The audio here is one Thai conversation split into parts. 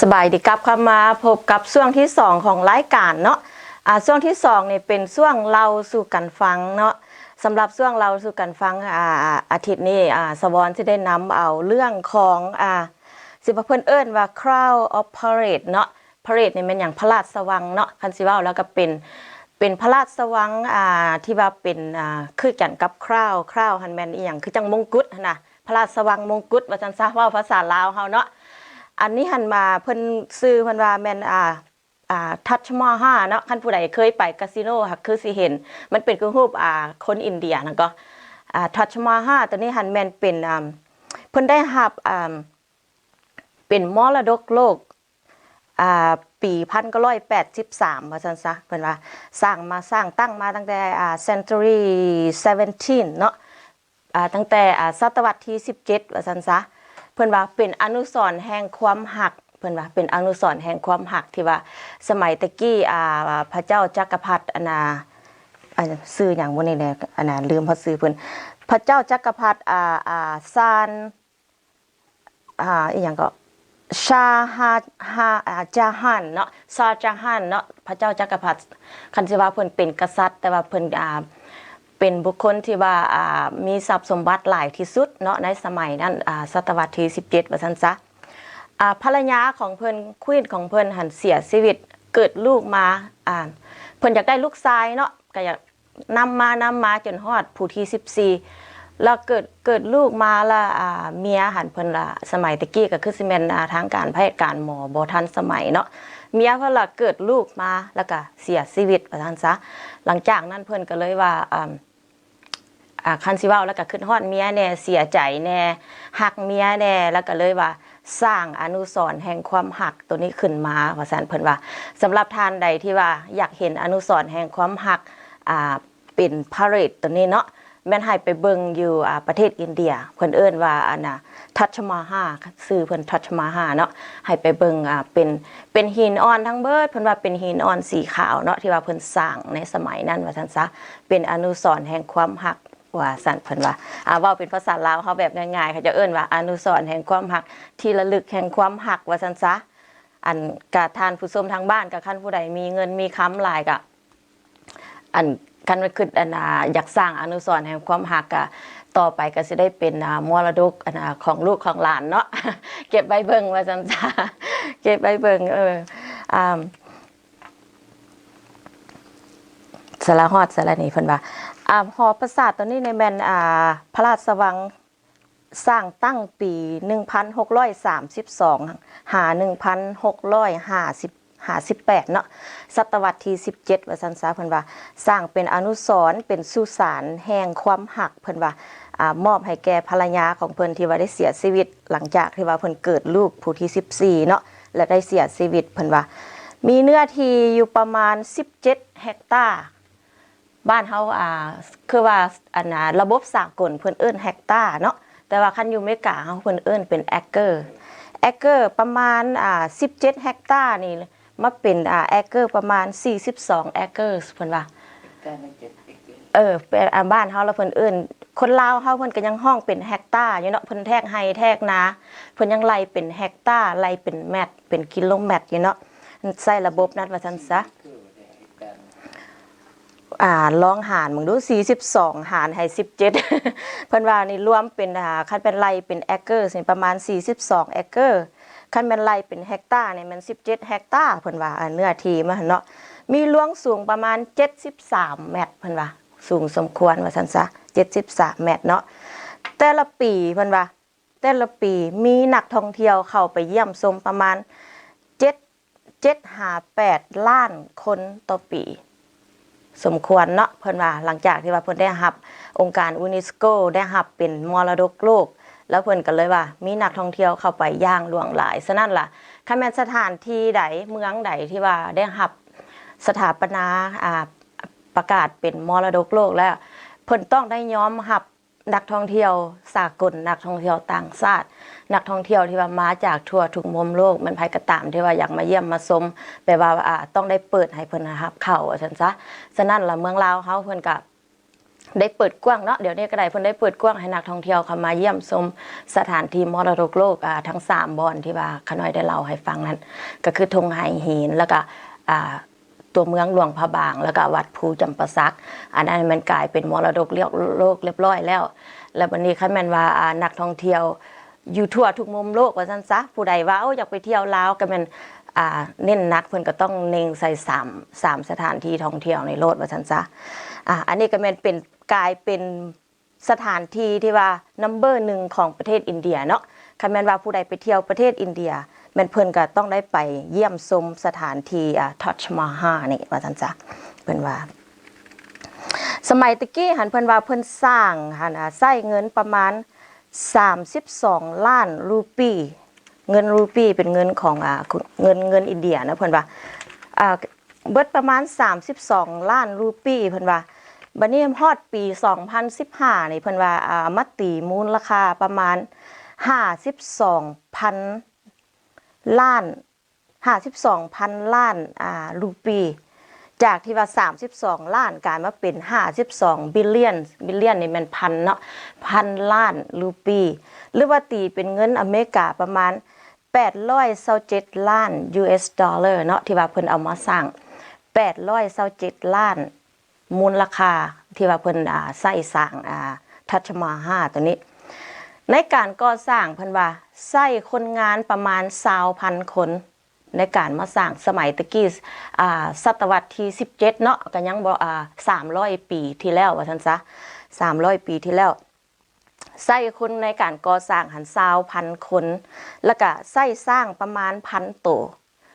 สบายดีครับเข้ามาพบกับช่วงที่2ของรายการเนาะช่วงที่2นี่เป็นช่วงเราสู่กันฟังเนาะสำหรับช่วงเราสู่กันฟังอาทิตย์นี้สวรรค์ที่ได้นำเอาเรื่องของสิบเพิ่นเอิ้นว่า Crown of Parade เนาะ Parade นี่เป็นอย่างพระราชวังเนาะคันสิเว้าแล้วก็เป็นพระราชวังที่ว่าเป็นคือกันกับCrownหันแม่นอีหยังคือจังมงกุฎนะพระราชวังมงกุฎว่าจังซะเว้าภาษาลาวเฮาเนาะอันนี้หันมาเพิ่นซื้อเพิ่นว่าแม่นทัชมาฮาเนาะคันผู้ใดเคยไปคาสิโนค่ะคือสิเห็นมันเป็นคือรูปคนอินเดียนั่นก็ทัชมาฮาตัวนี้หันแม่นเป็นเพิ่นได้รับเป็นมรดกโลกปี1983ว่าซั่นซะเพิ่นว่าสร้างตั้งมาตั้งแต่century 17เนาะตั้งแต่ศตวรรษที่17ว่าซั่นซะเพิ่นว่าเป็นอนุสรณ์แห่งความหักเพิ่นว่าเป็นอนุสรณ์แห่งความหักที่ว่าสมัยตะกี้พระเจ้าจักรพรรดิชื่อหยังบ่นี่แหละลืมพระชื่อเพิ่นพระเจ้าจักรพรรดิซานอีหยังก็ชาจาฮันเนาะชาจาฮันเนาะพระเจ้าจักรพรรดิคันสิว่าเพิ่นเป็นกษัตริย์แต่ว่าเพิ่นเป็นบุคคลที่ว่ามีทรัพย์สมบัติหลายที่สุดเนาะในสมัยนั้นศตวรรษที่17ว่าซั่นซะภรรยาของเพิ่นควีนของเพิ่นหันเสียชีวิตเกิดลูกมาเพิ่นอยากได้ลูกชายเนาะก็อยากนำมาจนฮอดผู้ที่14แล้วเกิดลูกมาละเมียหันเพิ่นละสมัยตะกี้ก็คือสิแม่นทางการแพทย์การหมอบ่ทันสมัยเนาะเมียเพิ่นละเกิดลูกมาแล้วก็เสียชีวิตว่าซั่นซะหลังจากนั้นเพิ่นก็เลยว่าคันสิเว้าแล้วก็ขึ้นฮอดเมียแน่เสียใจแน่ฮักเมียแน่แล้วก็เลยว่าสร้างอนุสรณ์แห่งความหักตัวนี้ขึ้นมาว่าซั่นเพิ่นว่าสำหรับท่านใดที่ว่าอยากเห็นอนุสรณ์แห่งความหักเป็นพาเหรดตัวนี้เนาะแม่นให้ไปเบิ่งอยู่ประเทศอินเดียเพิ่นเอิ้นว่าทัชมาฮาชื่อเพิ่นทัชมาฮาเนาะให้ไปเบิ่งเป็นหินอ่อนทั้งเบิดเพิ่นว่าเป็นหินอ่อนสีขาวเนาะที่ว่าเพิ่นสร้างในสมัยนั้นว่าซั่นซะเป็นอนุสรณ์แห่งความหักว่าสั่นเพิ่นว่าเว้าเป็นภาษาลาวเฮาแบบง่ายๆเขาจะเอิ้นว่าอนุสรณ์แห่งความหักที่ระลึกแห่งความหักว่าซั่นซะอันกะท่านผู้ชมทางบ้านกับคันผู้ใดมีเงินมีค้ำหลายก็อันคันว่าคิดอยากสร้างอนุสรณ์แห่งความหักก็ต่อไปก็สิได้เป็นมรดกของลูกของหลานเนาะเก็บไว้เบิ่งว่าซั่นซะเก็บไว้เบิ่งสารฮอดสารนี่เพิ่นว่าหอปราสาทตัวนี้ในแม่นพระราชวังสร้างตั้งปี1632หา1658เนาะศตวรรษที่17ว่าซั่นซะเพิ่นว่าสร้างเป็นอนุสรณ์เป็นสุสานแห่งความหักเพิ่นว่ามอบให้แก่ภรรยาของเพิ่นที่ว่าได้เสียชีวิตหลังจากที่ว่าเพิ่นเกิดลูกผู้ที่14เนาะและได้เสียชีวิตเพิ่นว่ามีเนื้อที่อยู่ประมาณ17เฮกตาร์บ้านเฮาคือว่าระบบสากลเพิ่นเอิ้นเฮกตาร์เนาะแต่ว่าคันอยู่อเมริกาเฮาเพิ่นเอิ้นเป็นแอคเกอร์ประมาณ17เฮกตาร์นี่มาเป็นแอคเกอร์ประมาณ42แอคเกอร์เพิ่นว่าเป็นบ้านเฮาแล้วเพิ่นเอิ้นคนลาวเฮาเพิ่นก็ยังห้องเป็นเฮกตาร์อยู่เนาะเพิ่นแทกไร่แทกนาเพิ่นยังไล่เป็นเฮกตาร์ไล่เป็นแมตต์เป็นกิโลเมตรอยู่เนาะใช้ระบบนั้นว่าซั่นซะลองหารมึงดู42หารให้17เพิ่นว่านี่รวมเป็นคันเป็นไร่เป็นแอคเกอร์นี่ประมาณ42แอคเกอร์คันเป็นไร่เป็นเฮกตาร์นี่มัน17เฮกตาร์เพิ่นว่าเนื้อที่มันเนาะมีหลวงสูงประมาณ73เมตรเพิ่นว่าสูงสมควรว่าซั่นซะ73เมตรเนาะแต่ละปีเพิ่นว่าแต่ละปีมีนักท่องเที่ยวเข้าไปเยี่ยมชมประมาณ7-8 ล้านคนต่อปีสมควรเนาะเพิ่นว่าหลังจากที่ว่าเพิ่นได้รับองค์การยูเนสโกได้รับเป็นมรดกโลกแล้วเพิ่นก็เลยว่ามีนักท่องเที่ยวเข้าไปอย่างหลวงหลายฉะนั้นล่ะคันแม่นสถานที่ใดเมืองใดที่ว่าได้รับสถาปนาประกาศเป็นมรดกโลกแล้วเพิ่นต้องได้ยอมรับนักท่องเที่ยวสากลนักท่องเที่ยวต่างชาตินักท่องเที่ยวที่ว่ามาจากทั่วทุกมุมโลกมันไผก็ตามที่ว่าอยากมาเยี่ยมมาชมแปลว่าต้องได้เปิดให้เพิ่นรับเข้าว่าซั่นซะฉะนั้นล่ะเมืองลาวเฮาเพิ่นก็ ได้เปิดกว้างเนาะเดี๋ยวนี้ก็ได้เพิ่นได้เปิดกว้างให้นักท่องเที่ยวเข้ามาเยี่ยมชมสถานที่มรดกโลกทั้ง3บ่อนที่ว่าขน้อยได้เล่าให้ฟังนั้นก็คือธงไหหินแล้วก็ตัวเมืองหลวงพระบางแล้วก็วัดภูจำปาสักอันนั้นมันกลายเป็นมรดกโลกเรียบร้อยแล้ววันนี้คันแม่นว่านักท่องเที่ยวอยู่ทั่วทุกมุมโลกว่าซั่นซะผู้ใดว่าอยากไปเที่ยวลาวก็แม่นเน้นนักเพิ่นก็ต้องเน้นใส่3สถานที่ท่องเที่ยวในโลกว่าซั่นซะอันนี้ก็แม่นเป็นกลายเป็นสถานที่ที่ว่านัมเบอร์1ของประเทศอินเดียเนาะคันแม่นว่าผู้ใดไปเที่ยวประเทศอินเดียแม่นเพิ่นก็ต้องได้ไปเยี่ยมชมสถานที่ทัชมาฮาลนี่ว่าซั่นซะเพิ่นว่าสมัยตะกี้หันเพิ่นว่าเพิ่นสร้างหันใช้เงินประมาณ32ล้านรูปีเงินรูปีเป็นเงินของเงินอินเดียนะเพิ่นว่าเบิดประมาณ32ล้านรูปีเพิ่นว่าบัดนี้ฮอดปี2015นี่เพิ่นว่ามาตีมูลค่าประมาณ52,000 ล้าน52,000 ล้านรูปีจากที่ว่า32ล้านกลายมาเป็น52บิลเลียนนี่มันพันเนาะ1,000 ล้านรูปีหรือว่าตีเป็นเงินอเมริกาประมาณ827ล้าน US ดอลลาร์เนาะที่ว่าเพิ่นเอามาสร้าง827ล้านมูลค่าที่ว่าเพิ่นใช้สร้างทัชมาฮาลตัวนี้ในการก่อสร้างเพิ่นว่าใช้คนงานประมาณ20,000 คนในการมาสร้างสมัยตะกี้ศตวรรษที่17เนาะก็ยังบ่300ปีที่แล้วว่าซั่นซะ300ปีที่แล้วใช้คนในการก่อสร้างหัน20,000 คนแล้วก็ใช้สร้างประมาณ1,000 โต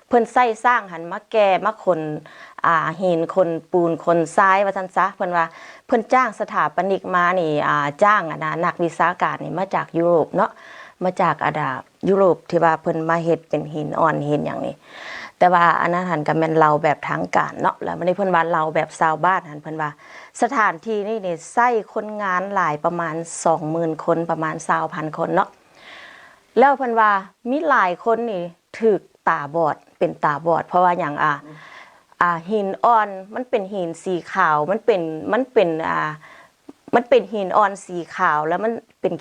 เพิ่นใช้สร้างหันมาแก่มาคนหินคนปูนคนทรายว่าซั่นซะเพิ่นว่าเพิ่นจ้างสถาปนิกมานี่จ้างนักวิศวกรนี่มาจากยุโรปเนาะมาจากยุโรปที่ว่าเพิ่นมาเฮ็ดเป็นหินอ่อนหินอย่างนี้แต่ว่าอันนั้นหันก็แม่นเราแบบทางการเนาะแล้ววันนี้เพิ่นว่าเราแบบชาวบ้านหันเพิ่นว่าสถานที่นี่ใช้คนงานหลายประมาณ 20,000 คนประมาณ 20,000 คนเนาะแล้วเพิ่นว่ามีหลายคนนี่ถูกตาบอดเป็นตาบอดเพราะว่าหยังหินอ่อนมันเป็นหินสีขาวมันเป็นหินอ่อนสีขาวแล้วมันเป็น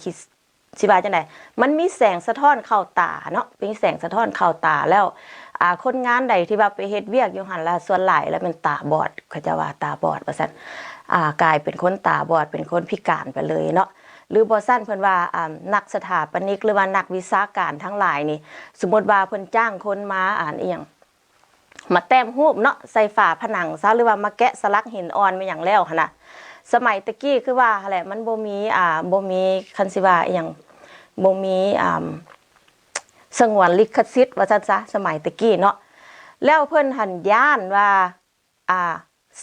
สิว่าจังได๋มันมีแสงสะท้อนเข้าตาเนาะเป็นแสงสะท้อนเข้าตาแล้วคนงานใดที่ว่าไปเฮ็ดเวียกอยู่หั่นล่ะส่วนหลายแล้วเป็นตาบอดเขาจะว่าตาบอดว่าซั่นกลายเป็นคนตาบอดเป็นคนพิการไปเลยเนาะหรือบ่ซั่นเพิ่นว่านักสถาปนิกหรือว่านักวิศวการทั้งหลายนี่สมมุติว่าเพิ่นจ้างคนมาอีหยังมาแต้มรูปเนาะใส่ฝาผนังซะหรือว่ามาแกะสลักหินอ่อนมาหยังแล้วหั่นน่ะสมัยตะกี้คือว่าแหละมันบ่มีคันสิว่าอีหยังบ่มีสงวนลิขสิทธิ์ว่าซั่นซะสมัยตะกี้เนาะแล้วเพิ่นหันย่านว่า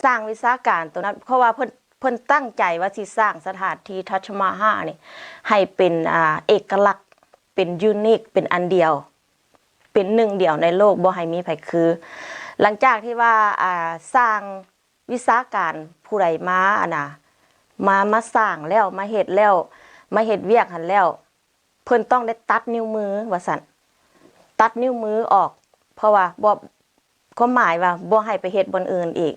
สร้างวิศวการตัวนั้นเพราะว่าเพิ่นตั้งใจว่าสิสร้างสถานที่ทัชมาฮาลนี่ให้เป็นเอกลักษณ์เป็นยูนิคเป็นอันเดียวเป็นหนึ่งเดียวในโลกบ่ให้มีไผคือหลังจากที่ว่าสร้างวิศวการผู้ใดมามาสร้างแล้วมาเฮ็ดแล้วมาเฮ็ดเวียกหั่นแล้วเพิ่นต้องได้ตัดนิ้วมือว่าซั่นตัดนิ้วมือออกเพราะว่าบ่ความหมายว่าบ่ให้ไปเฮ็ดบนอื่นอีก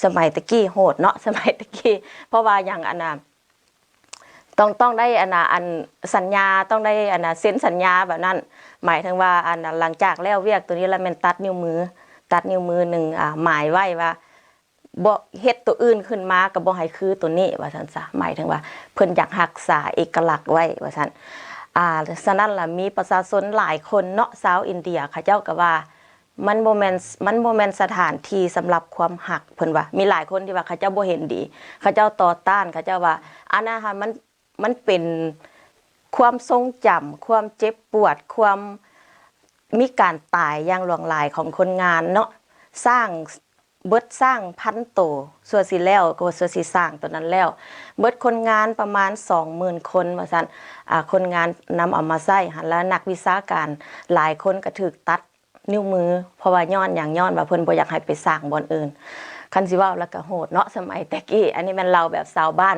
สมัยตะกี้โหดเนาะสมัยตะกี้เพราะว่าอย่างต้องได้อันสัญญาต้องได้เซ็นสัญญาแบบนั้นหมายถึงว่าหลังจากแล้วเวียกตัวนี้แล้วมันตัดนิ้วมือหนึ่งหมายไว้ว่าบ่เฮ็ดตัวอื่นขึ้นมาก็บ่ให้คือตัวนี้ว่าซั่นซะหมายถึงว่าเพิ่นอยากรักษาเอกลักษณ์ไว้ว่าซั่นฉะนั้นล่ะมีประชาชนหลายคนเนาะชาวอินเดียเขาเจ้าก็ว่ามันบ่แม่นสถานที่สำหรับความหักเพิ่นว่ามีหลายคนที่ว่าเขาเจ้าบ่เห็นดีเขาเจ้าต่อต้านเขาเจ้าว่าอันนั้นค่ะมันเป็นความทรงจำความเจ็บปวดความมีการตายอย่างหลวงหลายของคนงานเนาะสร้าง1,000 โตส่วนสิแล้วก็ส่วนสิสร้างตัวนั้นแล้วเบิดคนงานประมาณ 20,000 คนว่าซั่นคนงานนำเอามาใช้หั่นแล้วนักวิชาการหลายคนก็ถูกตัดนิ้วมือเพราะว่าย้อนว่าเพิ่นบ่อยากให้ไปสร้างบ่อนอื่นคันสิเว้าแล้วก็โหดเนาะสมัยแต่กี้อันนี้มันเราแบบชาวบ้า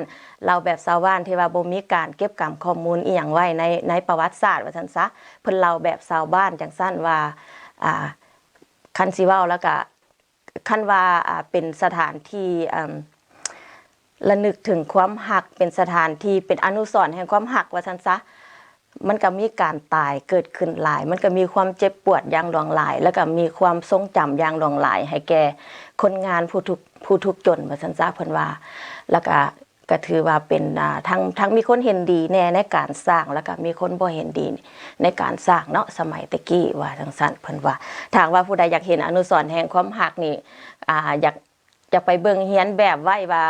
นที่ว่าบ่มีการเก็บกำข้อมูลอีหยังไว้ในประวัติศาสตร์ว่าซั่นซะเพิ่นเล่าแบบชาวบ้านจังซั่นว่าคันสิเว้าแล้วก็คันว่าเป็นสถานที่ ระลึกถึงความหักเป็นสถานที่เป็นอนุสรณ์แห่งความหักว่าซั่นซะมันก็มีการตายเกิดขึ้นหลายมันก็มีความเจ็บปวดอย่างหลวงหลายแล้วก็มีความทรงจำอย่างหลวงหลายให้แก่คนงานผู้ทุกข์จนว่าซั่นซะเพิ่นว่าแล้วก็ถือว่าเป็นทั้งมีคนเห็นดีแน่ในการสร้างแล้วก็มีคนบ่เห็นดีในการสร้างเนาะสมัยตะกี้ว่าจังซั่นเพิ่นว่าถ้าว่าผู้ใดอยากเห็นอนุสรณ์แห่งความหักนี่อยากไปเบิ่งเฮียนแบบไว้ว่า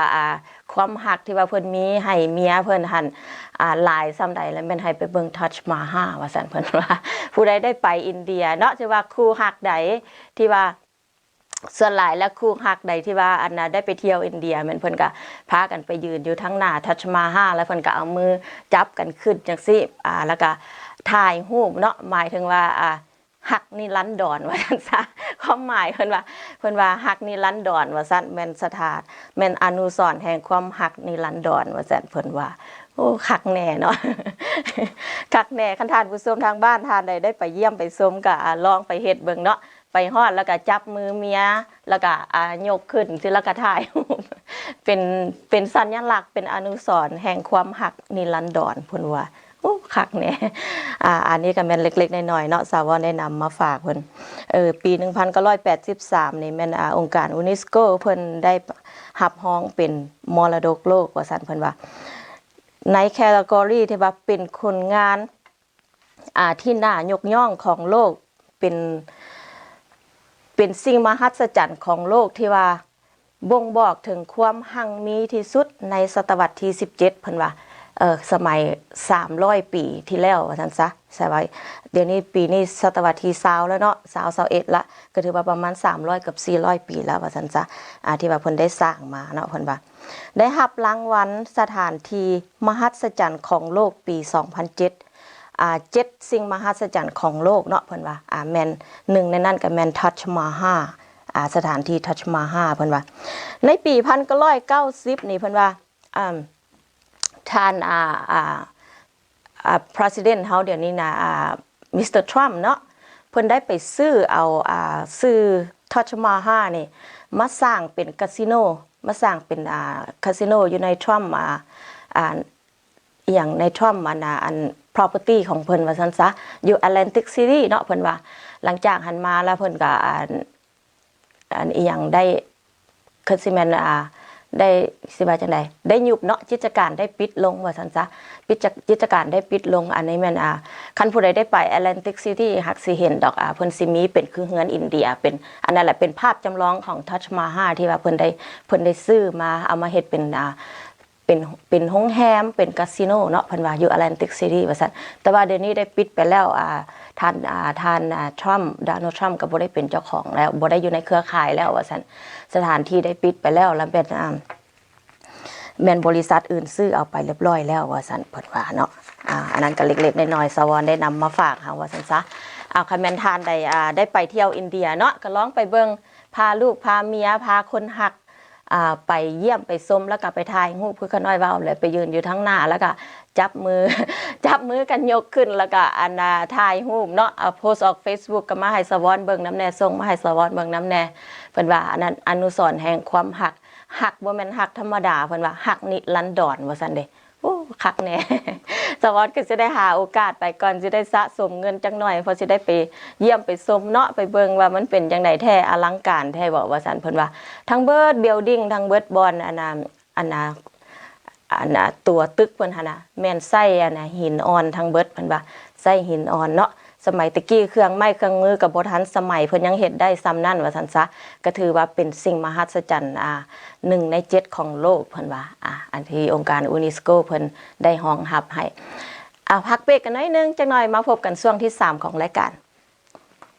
ความหักที่ว่าเพิ่นมีให้เมียเพิ่นหั่นหลายซ้ำใดแล้วแม่นให้ไปเบิ่งทัชมาฮาว่าซั่นเพิ่นว่าผู้ใดได้ไปอินเดียเนาะที่ว่าคู่หักใดที่ว่าส่วนหลายและคู่ฮักใดที่ว่าอันน่ะได้ไปเที่ยวอินเดียเหมือนเพิ่นก็พากันไปยืนอยู่ทั้งหน้าทัชมาฮาแล้วเพิ่นก็เอามือจับกันขึ้นจังซี่แล้วก็ถ่ายรูปเนาะหมายถึงว่าฮักนิรันดรว่าซั่นซะความหมายเพิ่นว่าฮักนิรันดรว่าซั่นแม่นสถานแม่นอนุสรณ์แห่งความฮักนิรันดรว่าซั่นเพิ่นว่าโอ้คักแน่เนาะคักแน่คันท่านผู้ชมทางบ้านท่านใดได้ไปเยี่ยมไปชมก็ลองไปเฮ็ดเบิ่งเนาะไปฮอดแล้วก็จับมือเมียแล้วก็ยกขึ้นสิแล้วก็ถ่ายเป็นสัญลักษณ์เป็นอนุสรณ์แห่งความหักนิรันดรเพิ่นว่าโอ้คักแน่อันนี้ก็แม่นเล็กๆน้อยๆเนาะสาวได้นำมาฝากเพิ่นปี1983นี่แม่นองค์การยูเนสโกเพิ่นได้รับรองเป็นมรดกโลกว่าซั่นเพิ่นว่าในแคตตากรีที่ว่าเป็นคนงานที่น่ายกย่องของโลกเป็นสิ่งมหัศจรรย์ของโลกที่ว่าบ่งบอกถึงความหั่งมีที่สุดในศตวรรษที่17เพิ่นว่าสมัย300ปีที่แล้วว่าซั่นซะใช่ไว้เดี๋ยวนี้ปีนี้ศตวรรษที่20แล้วเนาะ21ละก็ถือว่าประมาณ300กับ400ปีแล้วว่าซั่นซะที่ว่าเพิ่นได้สร้างมาเนาะเพิ่นว่าได้รับรางวัลสถานที่มหัศจรรย์ของโลกปี2007 7สิ่งมหัศจรรย์ของโลกเนาะเพิ่นว่าแม่นหนึ่งในนั้นก็แม่นทัชมาฮาสถานที่ทัชมาฮาเพิ่นว่าในปี1990นี่เพิ่นว่าท่านpresident เฮาเดี๋ยวนี้นะมิสเตอร์ทรัมป์เนาะเพิ่นได้ไปซื้อเอาซื้อทัชมาฮานี่มาสร้างเป็นคาสิโนมาสร้างเป็นคาสิโนอยู่ในทรัมป์อย่างในทรัมป์อัน property ของเพิ่นว่าซั่นซะอยู่ Atlantic City เนาะเพิ่นว่าหลังจากหันมาแล้วเพิ่นก็อันอีหยังได้คือสิแม่นได้สิว่าจังได๋ได้ยุบเนาะกิจการได้ปิดลงว่าซั่นซะกิจการได้ปิดลงอันนี้แม่นคันผู้ใดได้ไป Atlantic City ฮักสิเห็นดอกเพิ่นสิมีเป็นคือเฮือนอินเดียเป็นอันนั้นแหละเป็นภาพจำลองของทัชมาฮาที่ว่าเพิ่นได้ซื้อมาเอามาเฮ็ดเป็นโรงแรมเป็นคาสิโนเนาะเพิ่นว่าอยู่ Atlantic City ว่าซั่นแต่ว่าเดี๋ยวนี้ได้ปิดไปแล้วท่านทรัมป์โดนัลด์ทรัมป์ก็บ่ได้เป็นเจ้าของแล้วบ่ได้อยู่ในเครือข่ายแล้วว่าซั่นสถานที่ได้ปิดไปแล้วแล้วเป็นแม่นบริษัทอื่นซื้อเอาไปเรียบร้อยแล้วว่าซั่นเพิ่นว่าเนาะอันนั้นก็เล็กๆน้อยๆสวรรค์ได้นำมาฝากค่ะว่าซั่นซะคันแม่นทานได้ไปเที่ยวอินเดียเนาะก็ลองไปเบิ่งพาลูกพาเมียพาคนฮักไปเยี่ยมไปชมแล้วก็ไปถ่ายรูปคือขน้อยว่าเลยไปยืนอยู่ทั้งหน้าแล้วก็จับมือกันยกขึ้นแล้วก็ถ่ายรูปเนาะโพสต์ออก Facebook ก็มาให้สวรรค์เบิ่งน้ำแน่ส่งมาให้สวรรค์เบิ่งน้ำแน่เพิ่นว่าอันนั้นอนุสรณ์แห่งความหักบ่แม่นหักธรรมดาเพิ่นว่าหักนิรันดรว่าซั่นเด้โอ้คักแน่สวรรค์ก็สิได้หาโอกาสไปก่อนสิได้สะสมเงินจักหน่อยเพราะสิได้ไปเยี่ยมไปชมเนาะไปเบิ่งว่ามันเป็นจังได๋แท้อลังการแท้บ่ว่าซั่นเพิ่นว่าทั้งเบิดบิลดิ้งทั้งเบิดบอนอันน่ะตัวตึกเพิ่นหั่นน่ะแม่นใส่หินอ่อนทั้งเบิดเพิ่นว่าใส่หินอ่อนเนาะสมัยตะกี้เครื่องไม้เครื่องมือก็บ่ทันสมัยเพิ่นยังเฮ็ดได้ซ้ำนั่นว่าซั่นซะก็ถือว่าเป็นสิ่งมหัศจรรย์1 ใน 7ของโลกเพิ่นว่าอันที่องค์การยูเนสโกเพิ่นได้รองรับให้พักเบรกกันหน่อยนึงจักหน่อยมาพบกันช่วงที่3ของรายการ